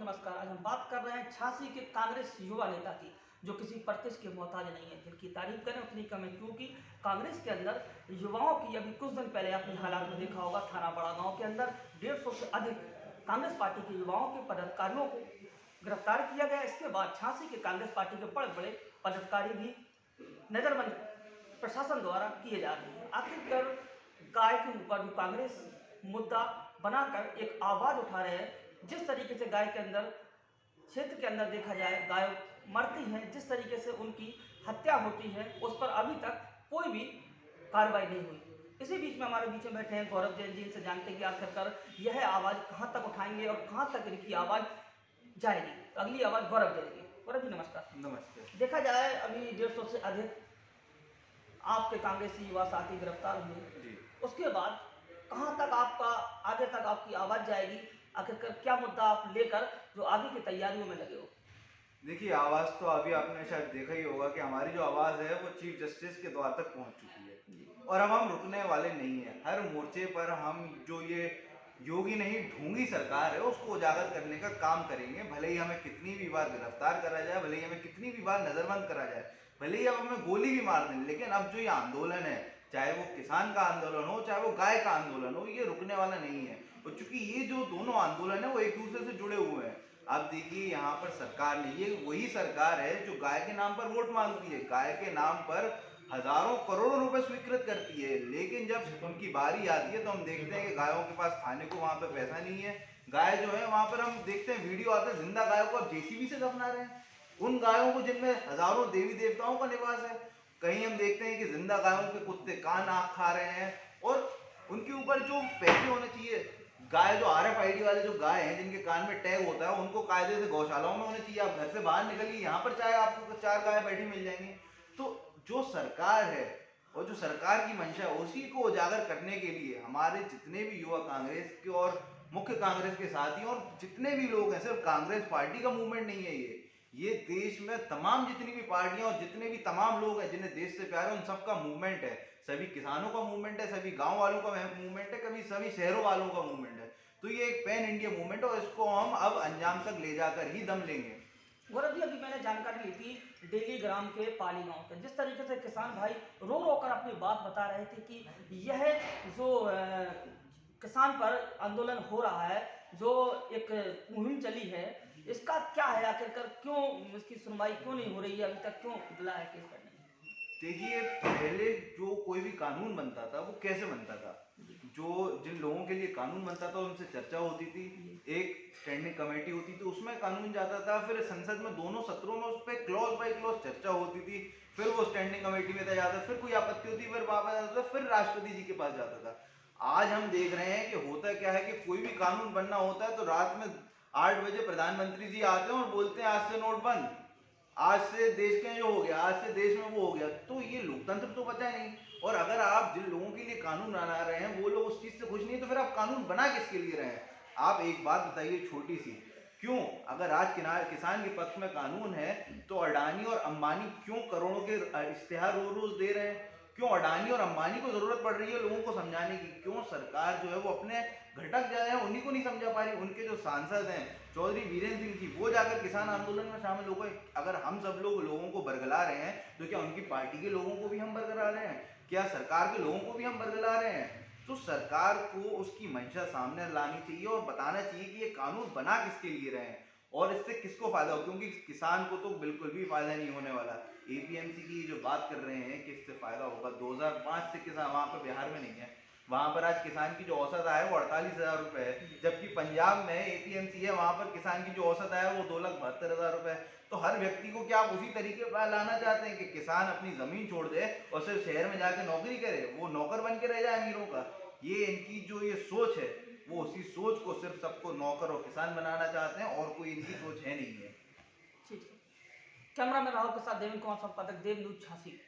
नमस्कार। आज हम बात कर रहे हैं झांसी के कांग्रेस युवा नेता की, जो किसी प्रतिष्ठ के मोहताज नहीं है। जिनकी तारीफ करें उतनी कम है, क्योंकि कांग्रेस के अंदर युवाओं की, अभी कुछ दिन पहले आपने हालात में देखा होगा, थाना बड़ा गांव के अंदर 150 से अधिक कांग्रेस पार्टी के युवाओं के पदाधिकारियों को गिरफ्तार किया गया। इसके बाद झांसी के कांग्रेस पार्टी के बड़े बड़े पदाधिकारी भी नजरबंद प्रशासन द्वारा किए जा रहे हैं। आखिरकार गाय के ऊपर भी कांग्रेस मुद्दा बनाकर एक आवाज उठा रहे हैं। जिस तरीके से गाय के अंदर, क्षेत्र के अंदर देखा जाए, गाय मरती हैं, जिस तरीके से उनकी हत्या होती है, उस पर अभी तक कोई भी कार्रवाई नहीं हुई। इसी बीच में हमारे बीच में बैठे हैं गौरव जैन जी। इनसे जानते हैं कि आखिरकार यह आवाज़ कहाँ तक उठाएंगे और कहाँ तक इनकी आवाज़ जाएगी। तो अगली आवाज़ गौरव जैन की। गौरव जी नमस्कार। नमस्ते। देखा जाए अभी 150 से अधिक आपके कांग्रेसी युवा साथी गिरफ्तार हुए, उसके बाद कहाँ तक आपका, आगे तक आपकी आवाज़ जाएगी? आखिरकार क्या मुद्दा आप लेकर जो आगे की तैयारियों में लगे हो? देखिए, आवाज़ तो अभी आपने शायद देखा ही होगा कि हमारी जो आवाज़ है वो चीफ जस्टिस के द्वार तक पहुंच चुकी है और अब हम रुकने वाले नहीं हैं। हर मोर्चे पर हम जो ये योगी नहीं ढोंगी सरकार है उसको उजागर करने का काम करेंगे। भले ही हमें कितनी भी बार गिरफ्तार करा जाए, भले ही हमें कितनी भी बार नज़रबंद करा जाए, भले ही अब हमें गोली भी मार दें, लेकिन अब जो ये आंदोलन है, चाहे वो किसान का आंदोलन हो, चाहे वो गाय का आंदोलन हो, ये रुकने वाला नहीं है। और चूंकि ये जो दोनों आंदोलन है वो एक दूसरे से जुड़े हुए हैं। आप देखिए, यहाँ पर सरकार नहीं, ये वही सरकार है जो गाय के नाम पर वोट मांगती है, गाय के नाम पर हजारों करोड़ों रुपए स्वीकृत करती है, लेकिन जब उनकी बारी आती है तो हम देखते हैं कि गायों के पास खाने को वहां पर पैसा नहीं है। गाय जो है वहां पर हम देखते हैं, वीडियो आते हैं, जिंदा गायों को जेसीबी से दफना रहे हैं, उन गायों को जिनमें हजारों देवी देवताओं का निवास है। कहीं हम देखते हैं कि जिंदा गायों के कुत्ते कान आँख खा रहे हैं और उनके ऊपर जो पैसे होने चाहिए, गाय जो RFID वाले जो गाय हैं जिनके कान में टैग होता है, उनको कायदे से गौशालाओं में होने चाहिए। आप घर से बाहर निकलिए, यहाँ पर चाहे आपको 4 गाय बैठी मिल जाएंगी। तो जो सरकार है और जो सरकार की मंशा है, उसी को उजागर करने के लिए हमारे जितने भी युवा कांग्रेस के और मुख्य कांग्रेस के साथी और जितने भी लोग हैं, सिर्फ कांग्रेस पार्टी का मूवमेंट नहीं है ये देश में तमाम जितनी भी पार्टियां और जितने भी तमाम लोग हैं जिन्हें देश से प्यार है, उन सबका मूवमेंट है। सभी किसानों का मूवमेंट है, सभी गांव वालों का मूवमेंट है, कभी सभी शहरों वालों का मूवमेंट है। तो ये एक पैन इंडिया मूवमेंट है और इसको हम अब अंजाम तक ले जाकर ही दम लेंगे। गौरव जी, अभी मैंने जानकारी ली थी डेली ग्राम के पाली गांव से, जिस तरीके से किसान भाई रो रो कर अपनी बात बता रहे थे कि यह जो किसान पर आंदोलन हो रहा है, जो एक मुहिम चली है, इसका क्या है? आखिरकार क्यों इसकी सुनवाई क्यों नहीं हो रही है? अभी तक क्यों खुला है केस करने? देखिए, पहले जो कोई भी कानून बनता था वो कैसे बनता था, जो जिन लोगों के लिए कानून बनता था उनसे चर्चा होती थी, एक स्टैंडिंग कमेटी होती थी, उसमें कानून जाता था, फिर संसद में दोनों सत्रों में उस पर क्लॉज बाय क्लॉज चर्चा होती थी, फिर वो स्टैंडिंग कमेटी में जाता, फिर कोई आपत्ति होती, फिर वापस आता था, फिर राष्ट्रपति जी के पास जाता था। आज हम देख रहे हैं कि होता क्या है कि कोई भी कानून बनना होता है तो रात में 8 बजे प्रधानमंत्री जी आते हैं और बोलते हैं आज से नोट बंद, आज से देश के जो हो गया, आज से देश में वो हो गया। तो ये लोकतंत्र तो बचा नहीं। और अगर आप जिन लोगों के लिए कानून बना रहे हैं वो लोग उस चीज से खुश नहीं, तो फिर आप कानून बना किसके लिए रहे हैं? आप एक बात बताइए छोटी सी, क्यों अगर आज किसान के पक्ष में कानून है तो अडानी और अंबानी क्यों करोड़ों के इश्तेहार रोज रोज दे रहे हैं? क्यों अडानी और अंबानी को जरूरत पड़ रही है लोगों को समझाने की? क्यों सरकार जो है वो अपने घटक जाए हैं उन्हीं को नहीं समझा पा रही? उनके जो सांसद हैं चौधरी वीरेंद्र सिंह जी, वो जाकर किसान आंदोलन में शामिल हो गए। अगर हम सब लोग लोगों को बरगला रहे हैं तो क्या उनकी पार्टी के लोगों को भी हम बरगला रहे हैं? क्या सरकार के लोगों को भी हम बरगला रहे हैं? तो सरकार को उसकी मंशा सामने लानी चाहिए और बताना चाहिए कि ये कानून बना किसके लिए रहे हैं और इससे किसको फायदा हो, क्योंकि किसान को तो बिल्कुल भी फायदा नहीं होने वाला। APMC की जो बात कर रहे हैं कि इससे फायदा होगा, 2005 से किसान वहां पर बिहार में नहीं है, वहां पर आज किसान की जो औसत आय है वो 48,000 रुपए है, जबकि पंजाब में APMC है, वहां पर किसान की जो औसत आय है वो 2,72,000 रुपए है। तो हर व्यक्ति को क्या आप उसी तरीके पर लाना चाहते हैं कि किसान अपनी जमीन छोड़ दे और सिर्फ शहर में जाकर नौकरी करे, वो नौकर बन के रह जाए अमीरों का? ये इनकी जो ये सोच है, वो उसी सोच को सिर्फ सबको नौकर और किसान बनाना चाहते हैं और कोई इनकी सोच है नहीं है। ठीक है। कैमरा में राहुल के साथ देवेंद्र कुमार संपादक, देव न्यूज झांसी।